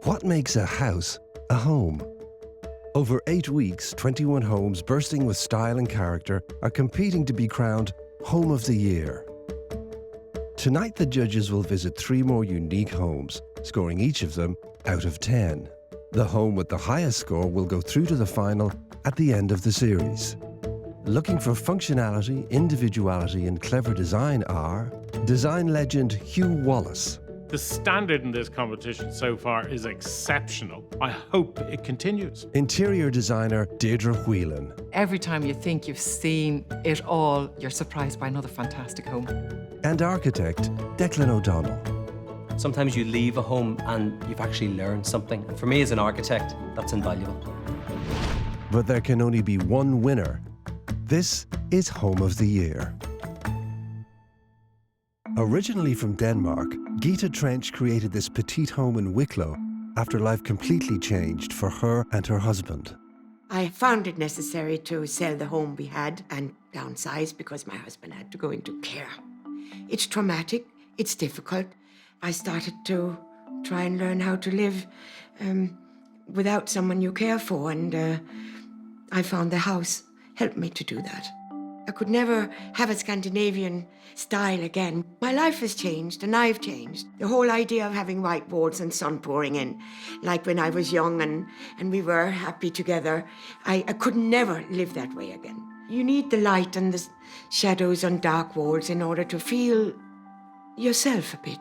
What makes a house a home? Over 8 weeks, 21 homes bursting with style and character are competing to be crowned Home of the Year. Tonight, the judges will visit 3 more unique homes, scoring each of them out of 10. The home with the highest score will go through to the final at the end of the series. Looking for functionality, individuality and clever design are design legend Hugh Wallace. The standard in this competition so far is exceptional. I hope it continues. Interior designer Deedra Wheelen. Every time you think you've seen it all, you're surprised by another fantastic home. And architect Declan O'Donnell. Sometimes you leave a home and you've actually learned something. And for me as an architect, that's invaluable. But there can only be one winner. This is Home of the Year. Originally from Denmark, Gita Trench created this petite home in Wicklow after life completely changed for her and her husband. I found it necessary to sell the home we had and downsize because my husband had to go into care. It's traumatic, it's difficult. I started to try and learn how to live without someone you care for, and I found the house helped me to do that. I could never have a Scandinavian style again. My life has changed and I've changed. The whole idea of having white walls and sun pouring in, like when I was young and we were happy together, I could never live that way again. You need the light and the shadows on dark walls in order to feel yourself a bit.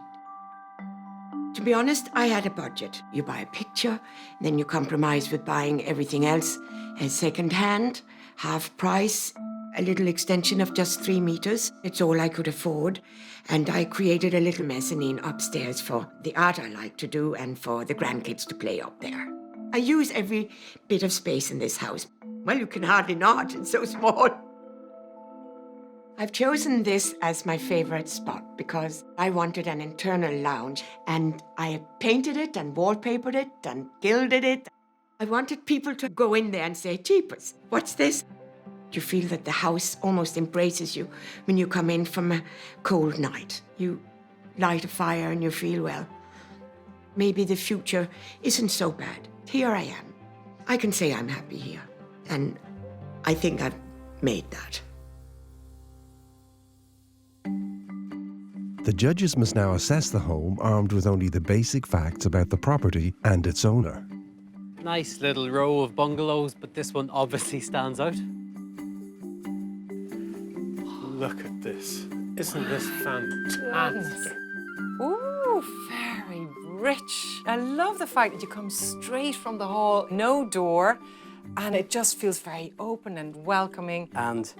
To be honest, I had a budget. You buy a picture, then you compromise with buying everything else as second-hand, half price, a little extension of just 3 meters. It's all I could afford. And I created a little mezzanine upstairs for the art I like to do and for the grandkids to play up there. I use every bit of space in this house. Well, you can hardly not, it's so small. I've chosen this as my favorite spot because I wanted an internal lounge, and I painted it and wallpapered it and gilded it. I wanted people to go in there and say, "Jeepers, what's this?" You feel that the house almost embraces you when you come in from a cold night. You light a fire and you feel, well, maybe the future isn't so bad. Here I am. I can say I'm happy here. And I think I've made that. The judges must now assess the home armed with only the basic facts about the property and its owner. Nice little row of bungalows, but this one obviously stands out. Look at this. Isn't this fantastic? Ooh, very rich. I love the fact that you come straight from the hall, no door, and it just feels very open and welcoming. And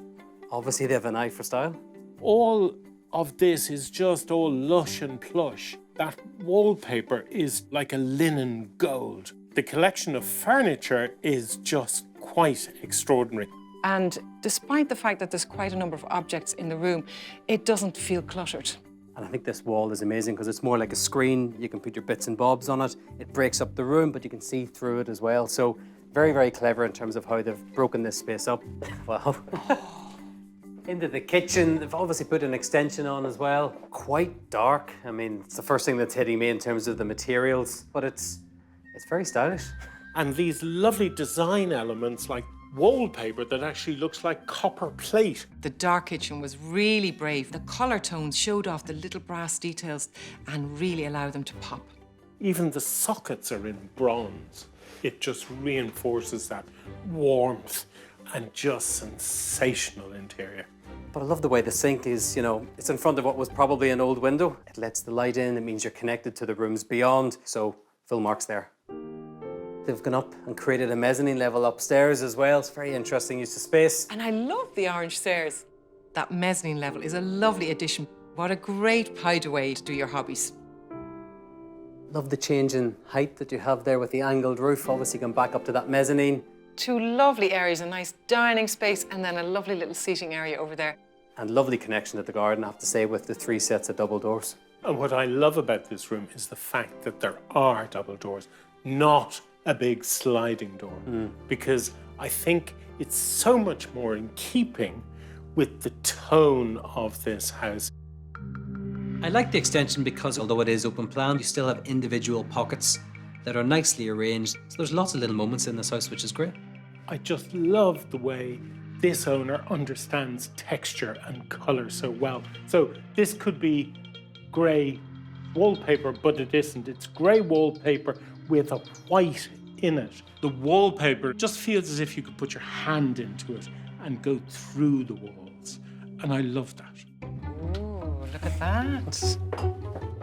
obviously they have an eye for style. All of this is just all lush and plush. That wallpaper is like a linen gold. The collection of furniture is just quite extraordinary. And despite the fact that there's quite a number of objects in the room, it doesn't feel cluttered. And I think this wall is amazing because it's more like a screen. You can put your bits and bobs on it. It breaks up the room, but you can see through it as well. So very, very clever in terms of how they've broken this space up. Wow. Into the kitchen, they've obviously put an extension on as well. Quite dark. I mean, it's the first thing that's hitting me in terms of the materials, but it's very stylish. And these lovely design elements like wallpaper that actually looks like copper plate. The dark kitchen was really brave. The colour tones showed off the little brass details and really allowed them to pop. Even the sockets are in bronze. It just reinforces that warmth and just sensational interior. But I love the way the sink is, you know, it's in front of what was probably an old window. It lets the light in, it means you're connected to the rooms beyond, so full marks there. They've gone up and created a mezzanine level upstairs as well. It's very interesting use of space. And I love the orange stairs. That mezzanine level is a lovely addition. What a great hideaway to do your hobbies. Love the change in height that you have there with the angled roof. Obviously, going back up to that mezzanine. 2 lovely areas, a nice dining space and then a lovely little seating area over there. And lovely connection to the garden, I have to say, with the 3 sets of double doors. And what I love about this room is the fact that there are double doors, not a big sliding door. Because I think it's so much more in keeping with the tone of this house. I like the extension because although it is open plan, you still have individual pockets that are nicely arranged. So there's lots of little moments in this house, which is great. I just love the way this owner understands texture and colour so well. So this could be grey wallpaper, but it isn't. It's grey wallpaper with a white in it. The wallpaper just feels as if you could put your hand into it and go through the walls. And I love that. Ooh, look at that.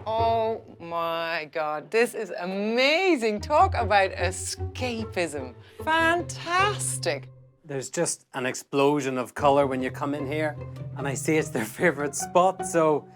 Oh my God, this is amazing. Talk about escapism. Fantastic. There's just an explosion of colour when you come in here, and I see it's their favourite spot, so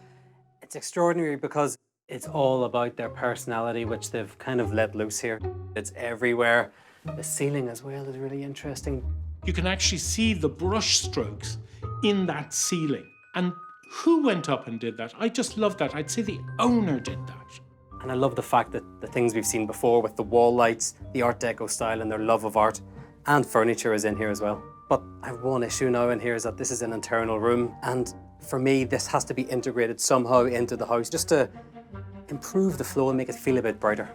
it's extraordinary because it's all about their personality, which they've kind of let loose here. It's everywhere. The ceiling as well is really interesting. You can actually see the brush strokes in that ceiling. And who went up and did that? I just love that. I'd say the owner did that. And I love the fact that the things we've seen before with the wall lights, the Art Deco style and their love of art and furniture is in here as well. But I have one issue now in here is that this is an internal room, and for me this has to be integrated somehow into the house just to improve the flow and make it feel a bit brighter.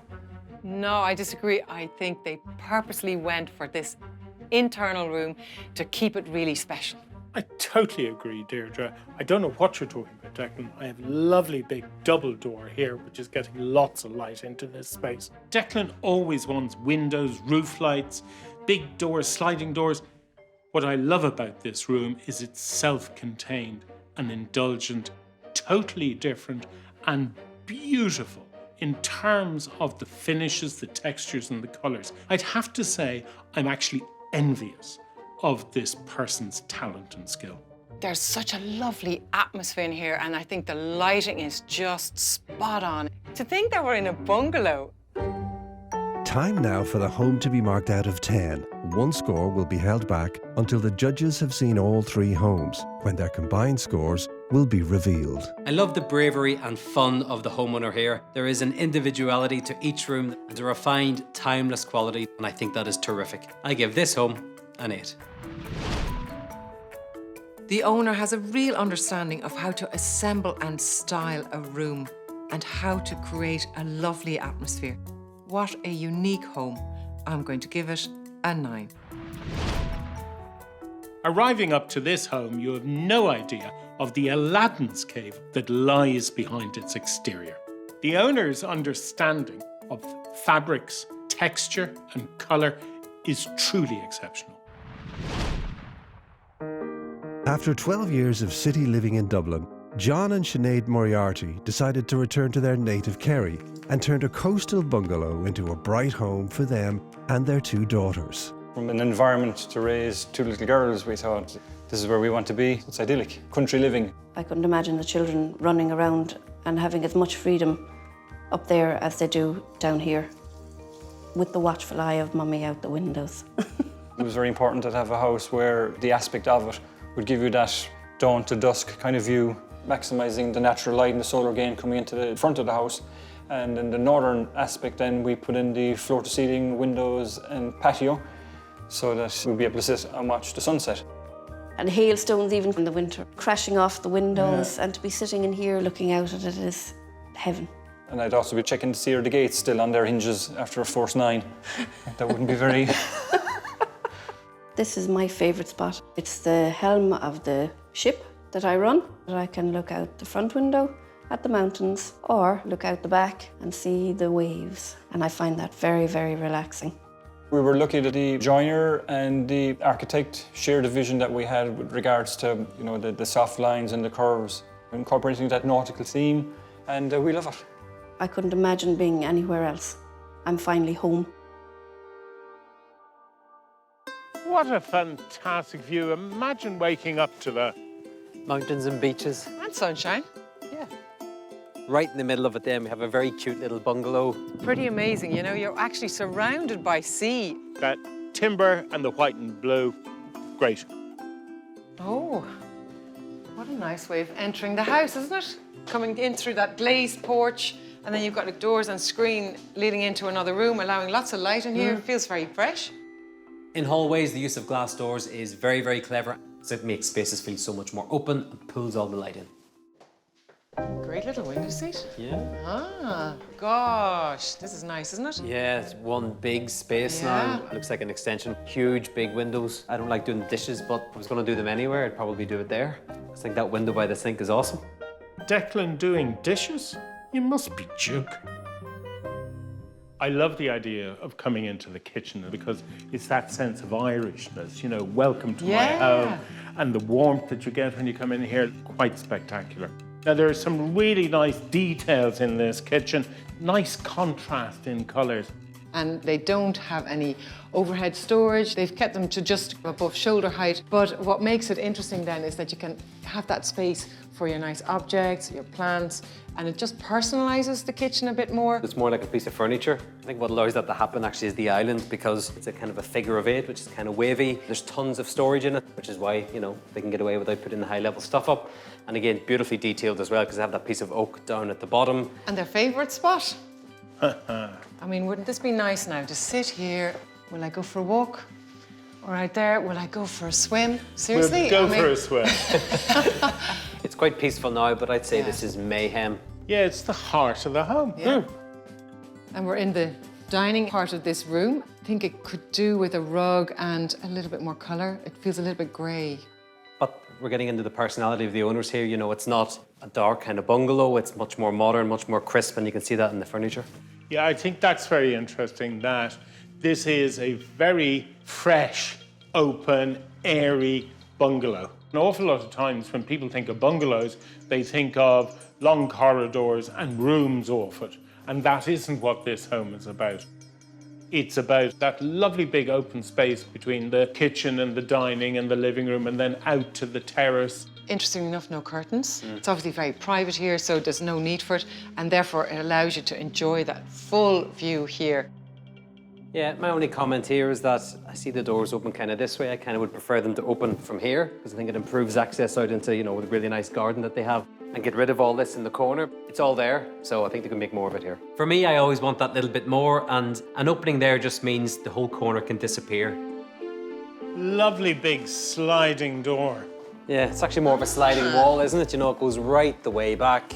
No, I disagree. I think they purposely went for this internal room to keep it really special. I totally agree, Deirdre. I don't know what you're talking about, Declan. I have a lovely big double door here, which is getting lots of light into this space. Declan always wants windows, roof lights, big doors, sliding doors. What I love about this room is it's self-contained and indulgent, totally different and beautiful in terms of the finishes, the textures and the colours. I'd have to say I'm actually envious of this person's talent and skill. There's such a lovely atmosphere in here, and I think the lighting is just spot on. To think that we're in a bungalow. Time now for the home to be marked out of 10. One score will be held back until the judges have seen all 3 homes, when their combined scores will be revealed. I love the bravery and fun of the homeowner here. There is an individuality to each room and a refined, timeless quality, and I think that is terrific. I give this home an 8. The owner has a real understanding of how to assemble and style a room and how to create a lovely atmosphere. What a unique home. I'm going to give it a 9. Arriving up to this home, you have no idea of the Aladdin's cave that lies behind its exterior. The owner's understanding of fabrics, texture and colour is truly exceptional. After 12 years of city living in Dublin, John and Sinead Moriarty decided to return to their native Kerry and turned a coastal bungalow into a bright home for them and their 2 daughters. From an environment to raise 2 little girls, we thought, this is where we want to be. It's idyllic, country living. I couldn't imagine the children running around and having as much freedom up there as they do down here, with the watchful eye of mummy out the windows. It was very important to have a house where the aspect of it would give you that dawn to dusk kind of view, maximising the natural light and the solar gain coming into the front of the house. And in the northern aspect then we put in the floor-to-ceiling windows and patio so that we'd be able to sit and watch the sunset. And hailstones even in the winter, crashing off the windows, and to be sitting in here looking out at it is heaven. And I'd also be checking to see are the gates still on their hinges after a force 9. That wouldn't be very... This is my favourite spot. It's the helm of the ship that I run. I can look out the front window at the mountains or look out the back and see the waves. And I find that very, very relaxing. We were lucky that the joiner and the architect shared a vision that we had with regards to, you know, the soft lines and the curves, incorporating that nautical theme, and we love it. I couldn't imagine being anywhere else. I'm finally home. What a fantastic view. Imagine waking up to that. Mountains and beaches. And sunshine. Yeah. Right in the middle of it then, we have a very cute little bungalow. Pretty amazing, you know, you're actually surrounded by sea. That timber and the white and blue, great. Oh, what a nice way of entering the house, isn't it? Coming in through that glazed porch, and then you've got the doors and screen leading into another room, allowing lots of light in here. It feels very fresh. In hallways, the use of glass doors is very, very clever. So it makes spaces feel so much more open and pulls all the light in. Great little window seat. Yeah. Ah, gosh, this is nice, isn't it? Yeah, it's one big space now. It looks like an extension. Huge, big windows. I don't like doing dishes, but if I was going to do them anywhere, I'd probably do it there. I think that window by the sink is awesome. Declan doing dishes? You must be joking. I love the idea of coming into the kitchen because it's that sense of Irishness, you know, welcome to my home, and the warmth that you get when you come in here, quite spectacular. Now, there are some really nice details in this kitchen, nice contrast in colours. And they don't have any overhead storage. They've kept them to just above shoulder height. But what makes it interesting then is that you can have that space for your nice objects, your plants, and it just personalises the kitchen a bit more. It's more like a piece of furniture. I think what allows that to happen actually is the island, because it's a kind of a figure of 8, which is kind of wavy. There's tons of storage in it, which is why, you know, they can get away without putting the high-level stuff up. And again, beautifully detailed as well, because they have that piece of oak down at the bottom. And their favourite spot? I mean, wouldn't this be nice now to sit here? Will I go for a walk? Or right there, will I go for a swim? Seriously? We'll go for a swim. It's quite peaceful now, but I'd say this is mayhem. Yeah, it's the heart of the home. Yeah. And we're in the dining part of this room. I think it could do with a rug and a little bit more colour. It feels a little bit grey. But we're getting into the personality of the owners here. You know, it's not a dark kind of bungalow. It's much more modern, much more crisp, and you can see that in the furniture. Yeah, I think that's very interesting, that this is a very fresh, open, airy bungalow. An awful lot of times when people think of bungalows, they think of long corridors and rooms off it. And that isn't what this home is about. It's about that lovely big open space between the kitchen and the dining and the living room, and then out to the terrace. Interestingly enough, no curtains. It's obviously very private here, so there's no need for it. And therefore, it allows you to enjoy that full view here. Yeah, my only comment here is that I see the doors open kind of this way. I kind of would prefer them to open from here, because I think it improves access out into, you know, the really nice garden that they have, and get rid of all this in the corner. It's all there, so I think they can make more of it here. For me, I always want that little bit more, and an opening there just means the whole corner can disappear. Lovely big sliding door. Yeah, it's actually more of a sliding wall, isn't it? You know, it goes right the way back,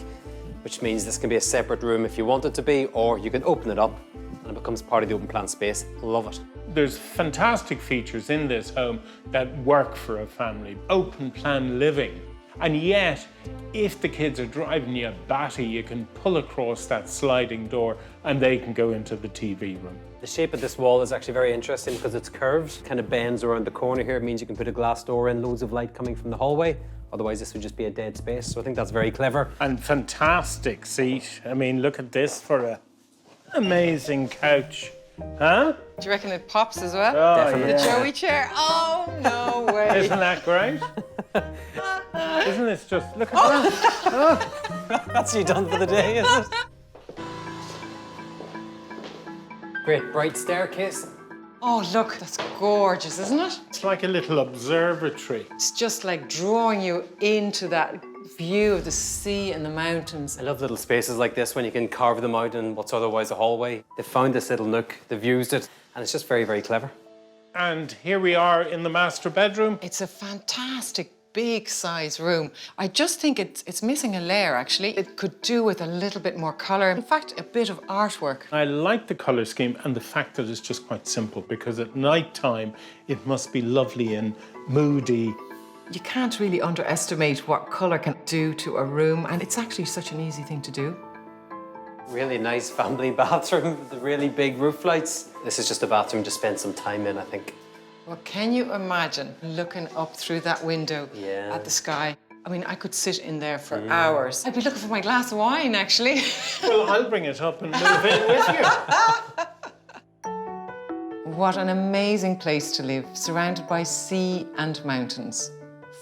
which means this can be a separate room if you want it to be, or you can open it up and it becomes part of the open plan space. Love it. There's fantastic features in this home that work for a family. Open plan living. And yet, if the kids are driving you batty, you can pull across that sliding door and they can go into the TV room. The shape of this wall is actually very interesting because it's curved, kind of bends around the corner here. It means you can put a glass door in, loads of light coming from the hallway. Otherwise, this would just be a dead space. So I think that's very clever. And fantastic seat. I mean, look at this for an amazing couch. Huh? Do you reckon it pops as well? Oh, Definitely. The Joey chair? Oh, no way. Isn't that great? Isn't this just, look at that. That's you done for the day, isn't it? Great, bright staircase. Oh, look, that's gorgeous, isn't it? It's like a little observatory. It's just like drawing you into that view of the sea and the mountains. I love little spaces like this when you can carve them out in what's otherwise a hallway. They found this little nook, they've used it, and it's just very, very clever. And here we are in the master bedroom. It's a fantastic big size room. I just think it's missing a layer, actually. It could do with a little bit more colour. In fact, a bit of artwork. I like the colour scheme and the fact that it's just quite simple, because at night time it must be lovely and moody. You can't really underestimate what colour can do to a room, and it's actually such an easy thing to do. Really nice family bathroom with the really big roof lights. This is just a bathroom to spend some time in, I think. Well, can you imagine looking up through that window at the sky? I mean, I could sit in there for hours. I'd be looking for my glass of wine, actually. Well, I'll bring it up and move in with you. What an amazing place to live, surrounded by sea and mountains.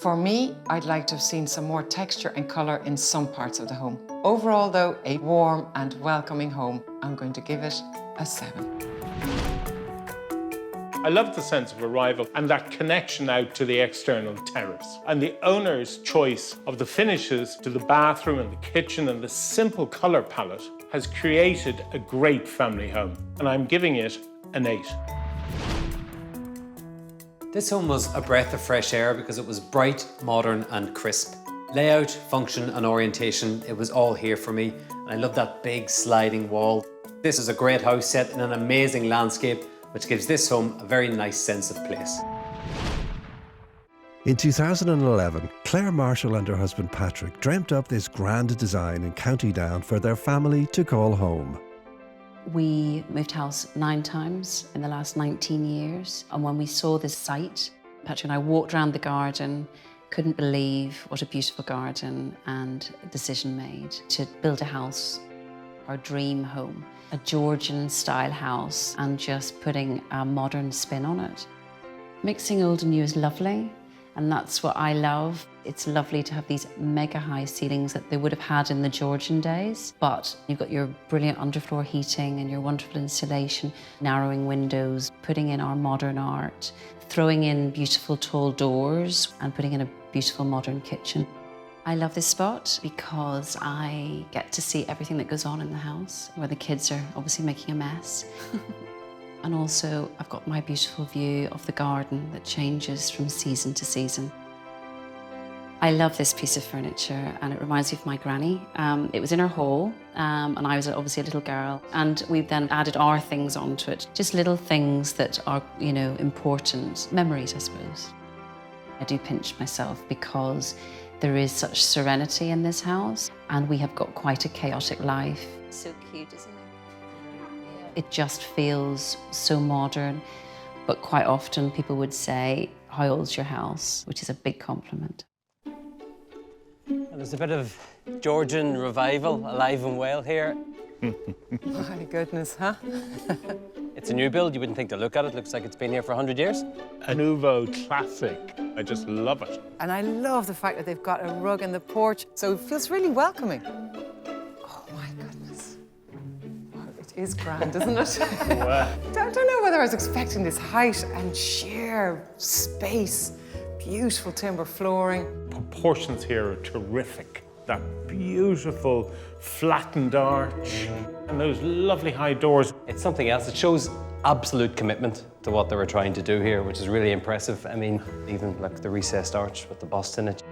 For me, I'd like to have seen some more texture and colour in some parts of the home. Overall, though, a warm and welcoming home. I'm going to give it a 7. I love the sense of arrival and that connection out to the external terrace. And the owner's choice of the finishes to the bathroom and the kitchen and the simple colour palette has created a great family home. And I'm giving it an 8. This home was a breath of fresh air because it was bright, modern and crisp. Layout, function and orientation, it was all here for me. And I love that big sliding wall. This is a great house set in an amazing landscape, which gives this home a very nice sense of place. In 2011, Claire Marshall and her husband Patrick dreamt up this grand design in County Down for their family to call home. We moved house 9 times in the last 19 years. And when we saw this site, Patrick and I walked around the garden, couldn't believe what a beautiful garden, and a decision made to build a house, our dream home, a Georgian style house, and just putting a modern spin on it. Mixing old and new is lovely. And that's what I love. It's lovely to have these mega high ceilings that they would have had in the Georgian days, but you've got your brilliant underfloor heating and your wonderful insulation, narrowing windows, putting in our modern art, throwing in beautiful tall doors and putting in a beautiful modern kitchen. I love this spot because I get to see everything that goes on in the house, where the kids are obviously making a mess. And also, I've got my beautiful view of the garden that changes from season to season. I love this piece of furniture, and it reminds me of my granny. It was in her hall, and I was obviously a little girl. And we've then added our things onto it. Just little things that are, you know, important. Memories, I suppose. I do pinch myself because there is such serenity in this house, and we have got quite a chaotic life. So cute, isn't it? It just feels so modern, but quite often people would say, "How old's your house?" which is a big compliment. And there's a bit of Georgian revival alive and well here. My goodness, huh? It's a new build. You wouldn't think to look at it. Looks like it's been here for 100 years. A nouveau classic. I just love it. And I love the fact that they've got a rug in the porch, so it feels really welcoming. Oh my goodness. It is grand, isn't it? Wow. I don't know whether I was expecting this height and sheer space. Beautiful timber flooring. Proportions here are terrific. That beautiful flattened arch and those lovely high doors. It's something else. It shows absolute commitment to what they were trying to do here, which is really impressive. I mean, even like the recessed arch with the bust in it.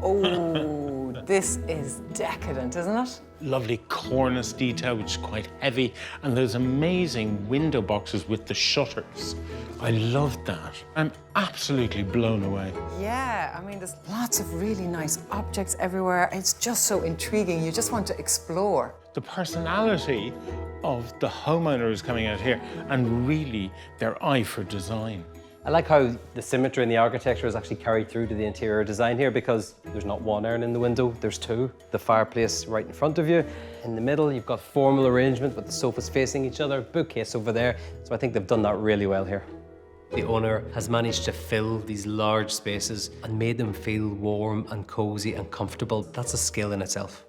Oh, this is decadent, isn't it? Lovely cornice detail, which is quite heavy, and those amazing window boxes with the shutters. I loved that. I'm absolutely blown away. Yeah, I mean, there's lots of really nice objects everywhere. It's just so intriguing. You just want to explore. The personality of the homeowners coming out here, and really their eye for design. I like how the symmetry and the architecture is actually carried through to the interior design here, because there's not one urn in the window, there's 2. The fireplace right in front of you. In the middle, you've got formal arrangement with the sofas facing each other, bookcase over there. So I think they've done that really well here. The owner has managed to fill these large spaces and made them feel warm and cozy and comfortable. That's a skill in itself.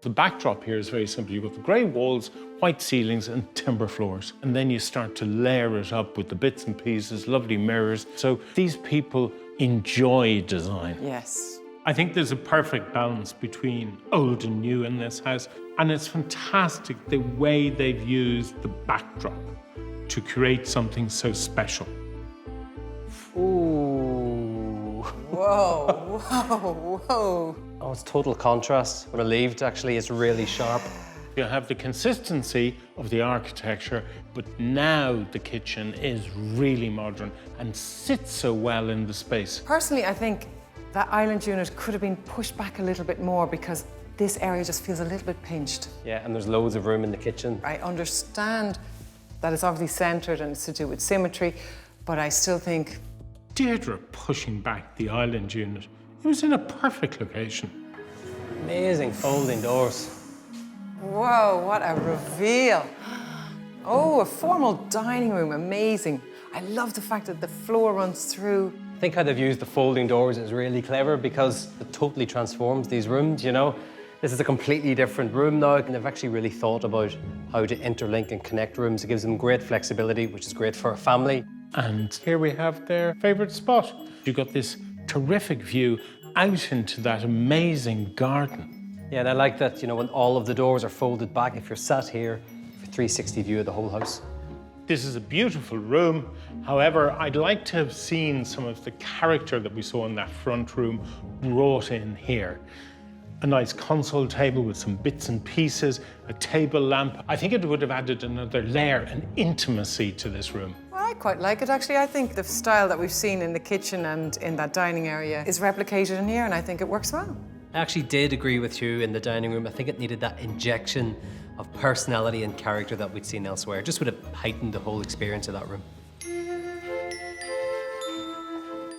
The backdrop here is very simple. You've got the grey walls, white ceilings and timber floors. And then you start to layer it up with the bits and pieces, lovely mirrors. So these people enjoy design. Yes. I think there's a perfect balance between old and new in this house. And it's fantastic the way they've used the backdrop to create something so special. Ooh. Whoa, whoa, whoa. Oh, it's total contrast. I'm relieved, actually. It's really sharp. You have the consistency of the architecture, but now the kitchen is really modern and sits so well in the space. Personally, I think that island unit could have been pushed back a little bit more because this area just feels a little bit pinched. Yeah, and there's loads of room in the kitchen. I understand that it's obviously centred and it's to do with symmetry, but I still think... Deidre pushing back the island unit. It was in a perfect location. Amazing folding doors. Whoa, what a reveal. Oh, a formal dining room, amazing. I love the fact that the floor runs through. I think how they've used the folding doors is really clever because it totally transforms these rooms, you know? This is a completely different room now, and they've actually really thought about how to interlink and connect rooms. It gives them great flexibility, which is great for a family. And here we have their favourite spot. You've got this terrific view out into that amazing garden. Yeah, and I like that, you know, when all of the doors are folded back, if you're sat here, you have a 360 view of the whole house. This is a beautiful room. However, I'd like to have seen some of the character that we saw in that front room brought in here. A nice console table with some bits and pieces, a table lamp. I think it would have added another layer and intimacy to this room. Well, I quite like it, actually. I think the style that we've seen in the kitchen and in that dining area is replicated in here, and I think it works well. I actually did agree with you in the dining room. I think it needed that injection of personality and character that we'd seen elsewhere. It just would have heightened the whole experience of that room.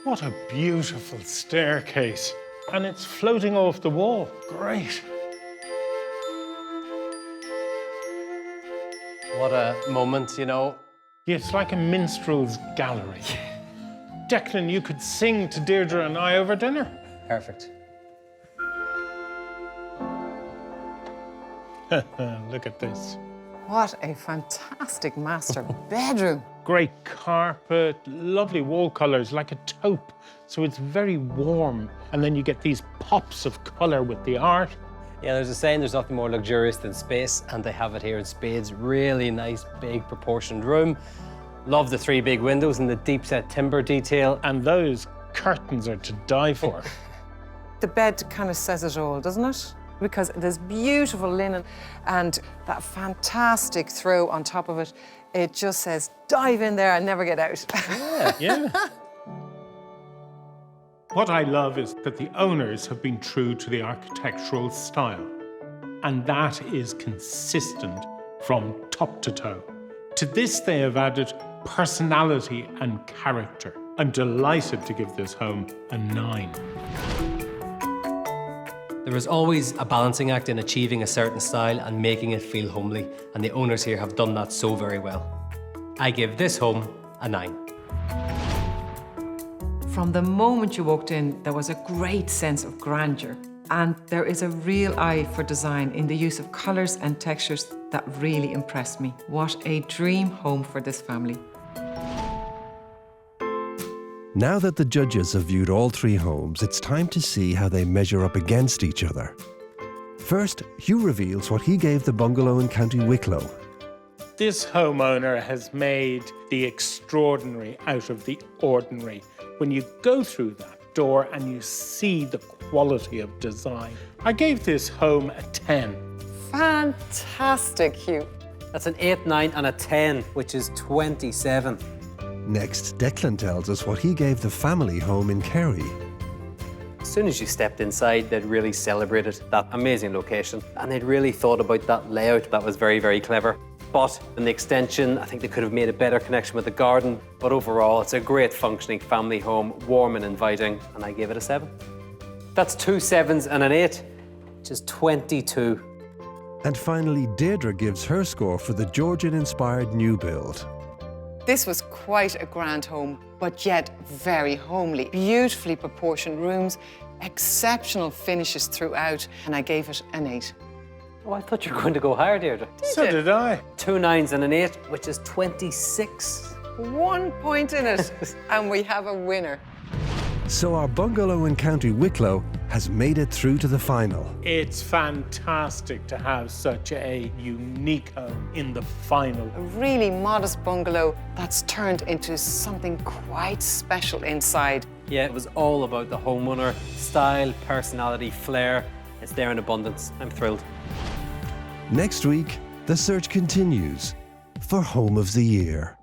What a beautiful staircase. And it's floating off the wall. Great. What a moment, you know. It's like a minstrel's gallery. Declan, you could sing to Deirdre and I over dinner. Perfect. Look at this. What a fantastic master bedroom. Great carpet, lovely wall colours, like a taupe. So it's very warm. And then you get these pops of colour with the art. Yeah, there's a saying there's nothing more luxurious than space, and they have it here in spades. Really nice, big, proportioned room. Love the 3 big windows and the deep-set timber detail. And those curtains are to die for. The bed kind of says it all, doesn't it? Because there's beautiful linen and that fantastic throw on top of it. It just says, dive in there and never get out. Yeah. What I love is that the owners have been true to the architectural style, and that is consistent from top to toe. To this, they have added personality and character. I'm delighted to give this home a 9. There is always a balancing act in achieving a certain style and making it feel homely, and the owners here have done that so very well. I give this home a 9. From the moment you walked in, there was a great sense of grandeur. And there is a real eye for design in the use of colours and textures that really impressed me. What a dream home for this family. Now that the judges have viewed all 3 homes, it's time to see how they measure up against each other. First, Hugh reveals what he gave the bungalow in County Wicklow. This homeowner has made the extraordinary out of the ordinary. When you go through that door and you see the quality of design. I gave this home a 10. Fantastic, Hugh. That's an 8, 9 and a 10, which is 27. Next, Declan tells us what he gave the family home in Kerry. As soon as you stepped inside, they'd really celebrated that amazing location, and they'd really thought about that layout. That was very, very clever. But in the extension, I think they could have made a better connection with the garden. But overall, it's a great functioning family home, warm and inviting, and I gave it a 7. That's 2 7s and an 8, which is 22. And finally, Deirdre gives her score for the Georgian-inspired new build. This was quite a grand home, but yet very homely. Beautifully proportioned rooms, exceptional finishes throughout, and I gave it an 8. Oh, I thought you were going to go higher, Deirdre. So did I. 2 9s and an 8, which is 26. 1 point in it, and we have a winner. So our bungalow in County Wicklow has made it through to the final. It's fantastic to have such a unique home in the final. A really modest bungalow that's turned into something quite special inside. Yeah, it was all about the homeowner. Style, personality, flair. It's there in abundance. I'm thrilled. Next week, the search continues for Home of the Year.